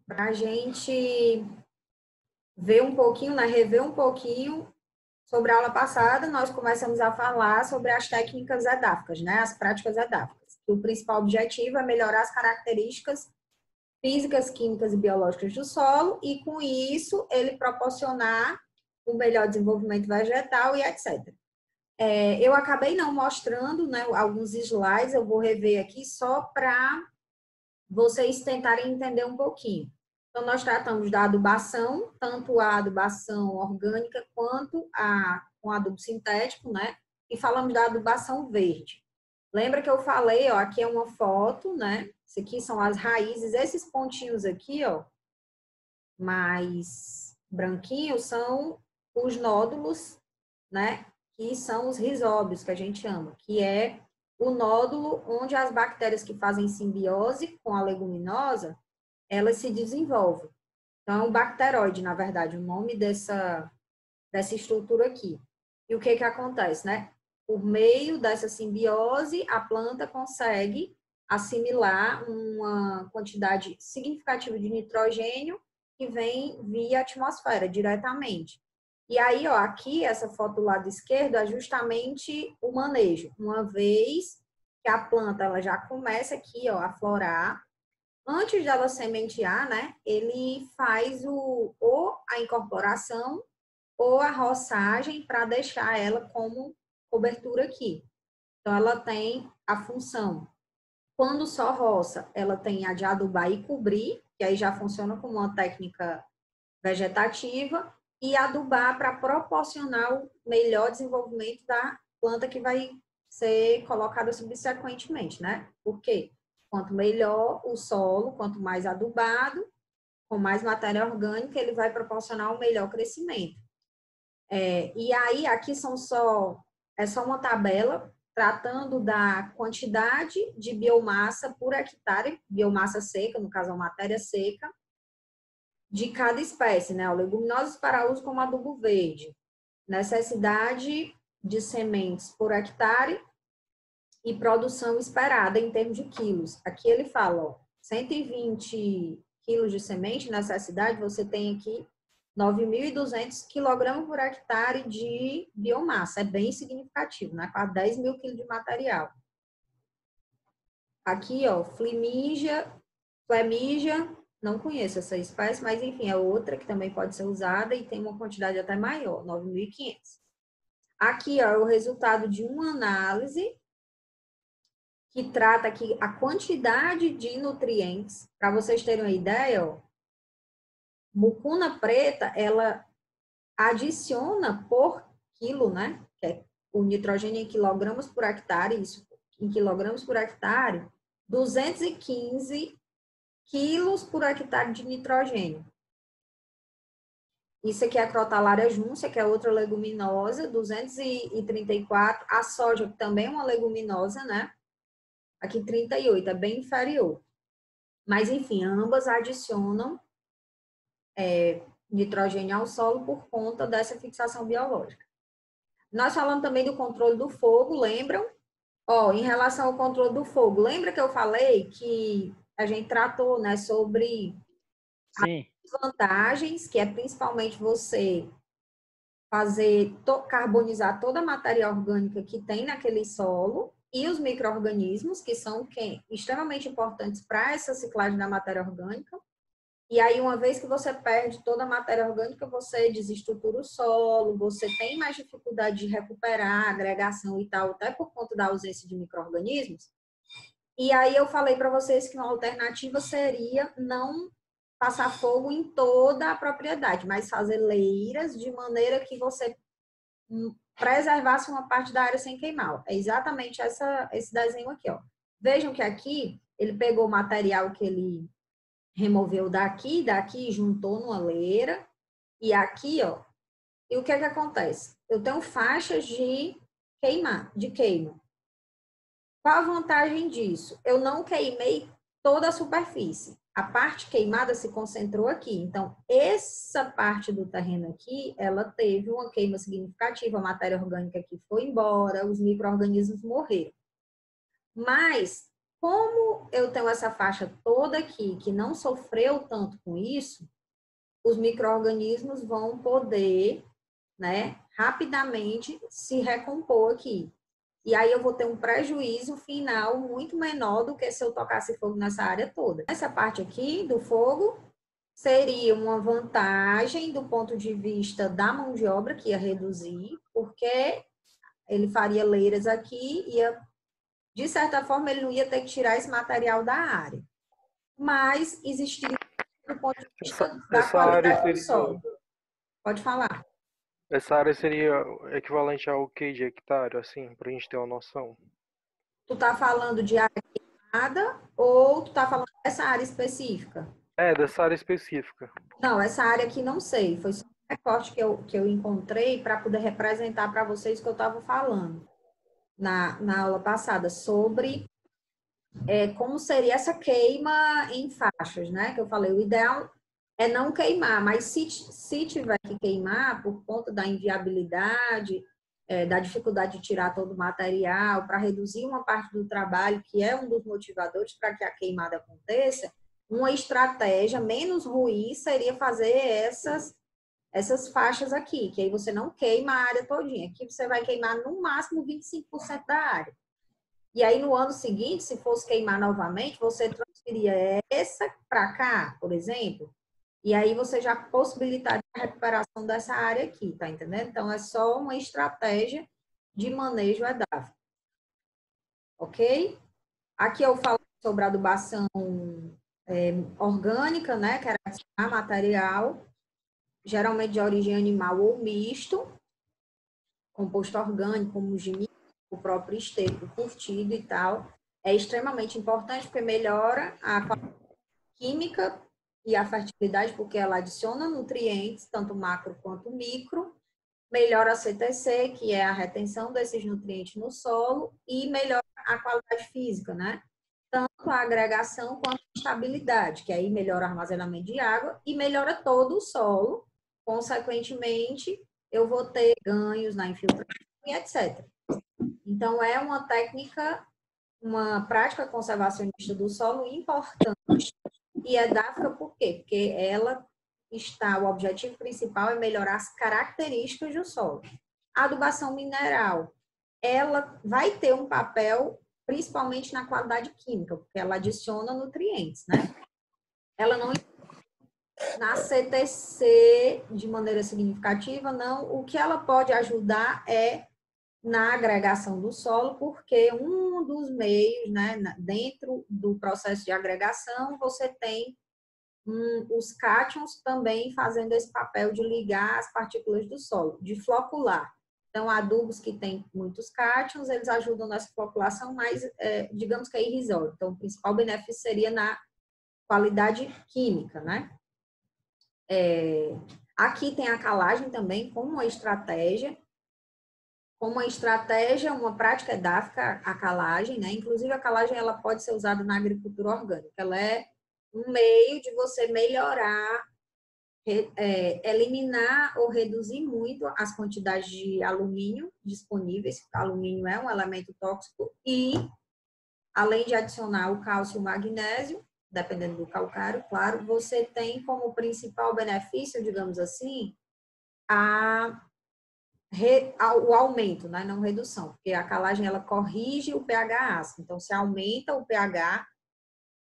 para a gente ver um pouquinho, né, rever um pouquinho sobre a aula passada, nós começamos a falar sobre as técnicas edáficas, né, as práticas edáficas. O principal objetivo é melhorar as características físicas, químicas e biológicas do solo e, com isso, ele proporcionar um melhor desenvolvimento vegetal e etc. Eu acabei não mostrando, né, alguns slides, eu vou rever aqui só para vocês tentarem entender um pouquinho. Então, nós tratamos da adubação, tanto a adubação orgânica quanto com adubo sintético, né? E falamos da adubação verde. Lembra que eu falei, ó, aqui é uma foto, né? Isso aqui são as raízes, esses pontinhos aqui, ó, mais branquinhos, são os nódulos, né? Que são os rizóbios, que a gente chama, que é o nódulo onde as bactérias que fazem simbiose com a leguminosa, elas se desenvolvem. Então, é um bacteroide, na verdade, o nome dessa estrutura aqui. E o que que acontece, né? Por meio dessa simbiose, a planta consegue assimilar uma quantidade significativa de nitrogênio que vem via atmosfera diretamente. E aí, ó, aqui, essa foto do lado esquerdo é justamente o manejo. Uma vez que a planta ela já começa aqui, ó, a florar, antes dela sementear, né, ele faz ou a incorporação ou a roçagem para deixar ela como cobertura aqui. Então, ela tem a função, quando só roça, ela tem a de adubar e cobrir, que aí já funciona como uma técnica vegetativa, e adubar para proporcionar o melhor desenvolvimento da planta que vai ser colocada subsequentemente, né? Por quê? Quanto melhor o solo, quanto mais adubado, com mais matéria orgânica, ele vai proporcionar um melhor crescimento. E aí, aqui é só uma tabela tratando da quantidade de biomassa por hectare, biomassa seca, no caso, a matéria seca, de cada espécie, né? O leguminosas para uso como adubo verde. Necessidade de sementes por hectare e produção esperada em termos de quilos. Aqui ele fala, ó, 120 quilos de semente, necessidade, você tem aqui 9.200 quilogramas por hectare de biomassa. É bem significativo, né? Quase 10 mil quilos de material. Aqui, ó, Flemigia, não conheço essa espécie, mas enfim, é outra que também pode ser usada e tem uma quantidade até maior, 9.500. Aqui, ó, é o resultado de uma análise que trata aqui a quantidade de nutrientes. Para vocês terem uma ideia, ó, mucuna preta, ela adiciona por quilo, né? Que é o nitrogênio em quilogramas por hectare, isso em quilogramas por hectare, 215 quilos por hectare de nitrogênio. Isso aqui é a Crotalária juncia, que é outra leguminosa, 234. A soja, que também é uma leguminosa, né? Aqui 38, é bem inferior. Mas, enfim, ambas adicionam nitrogênio ao solo por conta dessa fixação biológica. Nós falamos também do controle do fogo, lembram? Ó, em relação ao controle do fogo, lembra que eu falei que a gente tratou, né, sobre Sim. as vantagens, que é principalmente você carbonizar toda a matéria orgânica que tem naquele solo e os micro-organismos, que são extremamente importantes para essa ciclagem da matéria orgânica. E aí, uma vez que você perde toda a matéria orgânica, você desestrutura o solo, você tem mais dificuldade de recuperar a agregação e tal, até por conta da ausência de micro-organismos. E aí, eu falei para vocês que uma alternativa seria não passar fogo em toda a propriedade, mas fazer leiras de maneira que você preservasse uma parte da área sem queimar. É exatamente esse desenho aqui, ó. Vejam que aqui ele pegou o material que ele removeu daqui, juntou numa leira, e aqui, ó, e o que é que acontece? Eu tenho faixas de queima. Qual a vantagem disso? Eu não queimei toda a superfície. A parte queimada se concentrou aqui. Então, essa parte do terreno aqui, ela teve uma queima significativa, a matéria orgânica aqui foi embora, os micro-organismos morreram. Mas Como eu tenho essa faixa toda aqui, que não sofreu tanto com isso, os micro-organismos vão poder, né, rapidamente se recompor aqui. E aí eu vou ter um prejuízo final muito menor do que se eu tocasse fogo nessa área toda. Essa parte aqui do fogo seria uma vantagem do ponto de vista da mão de obra, que ia reduzir, porque ele faria leiras aqui, ia, de certa forma, ele não ia ter que tirar esse material da área. Mas existiria do ponto de vista da Essa área qualidade do seria, solo. Pode falar. essa área seria equivalente ao que de hectare, assim, pra gente ter uma noção? Tu tá falando de área queimada ou tu tá falando dessa área específica? É, dessa área específica. Não, essa área aqui não sei. Foi só um recorte que eu encontrei para poder representar para vocês o que eu estava falando na aula passada sobre como seria essa queima em faixas, né? Que eu falei, o ideal é não queimar, mas se tiver que queimar por conta da inviabilidade, da dificuldade de tirar todo o material, para reduzir uma parte do trabalho, que é um dos motivadores para que a queimada aconteça, uma estratégia menos ruim seria fazer essas faixas aqui, que aí você não queima a área todinha. Aqui você vai queimar no máximo 25% da área. E aí, no ano seguinte, se fosse queimar novamente, você transferia essa para cá, por exemplo, e aí você já possibilitaria a recuperação dessa área aqui, tá entendendo? Então, é só uma estratégia de manejo edáfico, ok? Aqui eu falo sobre adubação orgânica, né, que era adicionar material, geralmente de origem animal ou misto, composto orgânico, como gimio, o próprio esterco curtido e tal, é extremamente importante porque melhora a química e a fertilidade, porque ela adiciona nutrientes, tanto macro quanto micro, melhora a CTC, que é a retenção desses nutrientes no solo, e melhora a qualidade física, né? Tanto a agregação quanto a estabilidade, que aí melhora o armazenamento de água e melhora todo o solo. Consequentemente, eu vou ter ganhos na infiltração e etc. Então, é uma técnica, uma prática conservacionista do solo importante e edáfica por quê? Porque ela o objetivo principal é melhorar as características do solo. A adubação mineral, ela vai ter um papel principalmente na qualidade química, porque ela adiciona nutrientes, né? Ela não na CTC de maneira significativa, não. O que ela pode ajudar é na agregação do solo, porque um dos meios, né, dentro do processo de agregação, você tem os cátions também fazendo esse papel de ligar as partículas do solo, de flocular. Então, adubos que têm muitos cátions, eles ajudam nessa floculação, mas digamos que é irrisório. Então, o principal benefício seria na qualidade química, né? Aqui tem a calagem também como uma estratégia, uma prática edáfica, a calagem, né? Inclusive, a calagem ela pode ser usada na agricultura orgânica. Ela é um meio de você melhorar, eliminar ou reduzir muito as quantidades de alumínio disponíveis. O alumínio é um elemento tóxico e, além de adicionar o cálcio e o magnésio, dependendo do calcário, claro, você tem como principal benefício, digamos assim, o aumento, né? Não redução, porque a calagem ela corrige o pH ácido, então se aumenta o pH,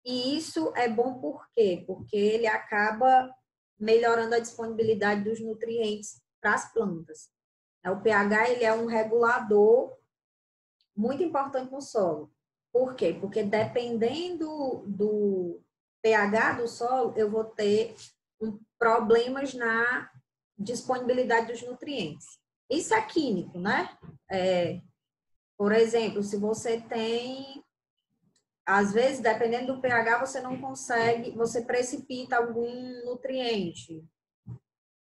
e isso é bom por quê? Porque ele acaba melhorando a disponibilidade dos nutrientes para as plantas. O pH ele é um regulador muito importante no solo. Por quê? Porque dependendo do pH do solo, eu vou ter problemas na disponibilidade dos nutrientes. Isso é químico, né? Por exemplo, se você tem, às vezes, dependendo do pH, você não consegue, você precipita algum nutriente.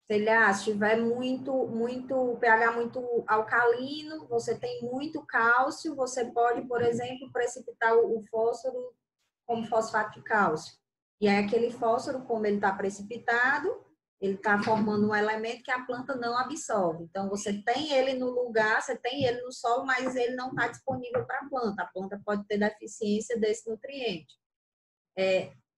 Se tiver muito pH muito alcalino, você tem muito cálcio, você pode, por exemplo, precipitar o fósforo como fosfato de cálcio. E aí aquele fósforo, como ele está precipitado, ele está formando um elemento que a planta não absorve. Então, você tem ele no lugar, você tem ele no solo, mas ele não está disponível para a planta. A planta pode ter deficiência desse nutriente.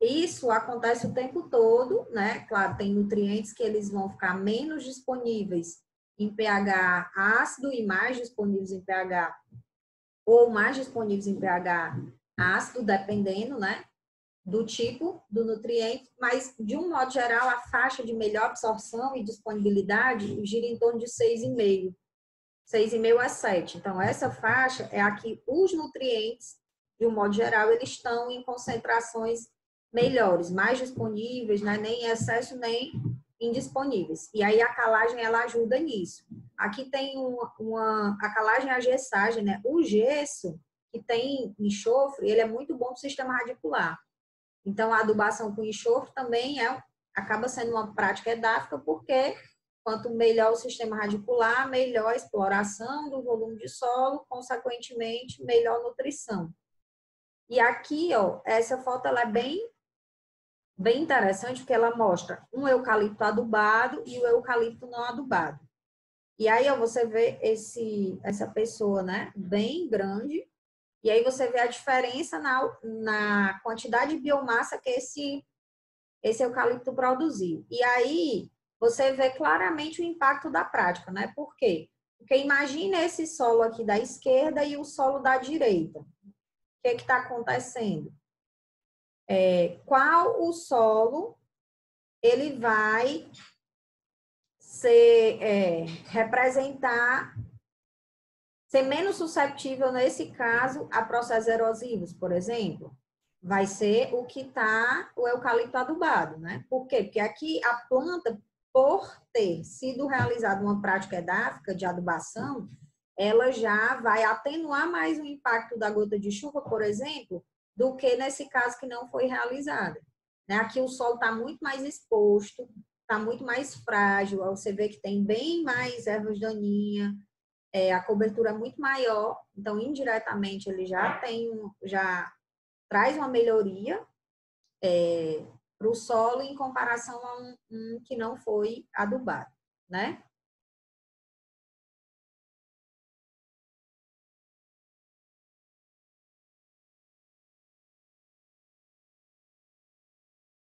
Isso acontece o tempo todo, né? Claro, tem nutrientes que eles vão ficar menos disponíveis em pH ácido e mais disponíveis em pH, ou mais disponíveis em pH ácido, dependendo, né? Do tipo do nutriente, mas, de um modo geral, a faixa de melhor absorção e disponibilidade gira em torno de 6,5. 6,5 a 7. Então, essa faixa é a que os nutrientes, de um modo geral, eles estão em concentrações melhores, mais disponíveis, né? Nem em excesso, nem indisponíveis. E aí, a calagem, ela ajuda nisso. Aqui tem a calagem e a gessagem, né? O gesso, que tem enxofre, ele é muito bom para o sistema radicular. Então, a adubação com enxofre também acaba sendo uma prática edáfica, porque quanto melhor o sistema radicular, melhor a exploração do volume de solo, consequentemente, melhor nutrição. E aqui, ó, essa foto ela é bem interessante, porque ela mostra um eucalipto adubado e o eucalipto não adubado. E aí, ó, você vê essa pessoa, né, bem grande. E aí você vê a diferença na quantidade de biomassa que esse eucalipto produziu. E aí você vê claramente o impacto da prática, né? Por quê? Porque imagina esse solo aqui da esquerda e o solo da direita. O que está acontecendo? Qual o solo ele vai representar, ser menos suscetível, nesse caso, a processos erosivos, por exemplo? Vai ser o eucalipto adubado, né? Por quê? Porque aqui a planta, por ter sido realizada uma prática edáfica de adubação, ela já vai atenuar mais o impacto da gota de chuva, por exemplo, do que nesse caso que não foi realizada. Né? Aqui o solo está muito mais exposto, está muito mais frágil, você vê que tem bem mais ervas daninhas, a cobertura é muito maior, então indiretamente ele já traz uma melhoria para o solo em comparação a um que não foi adubado, né?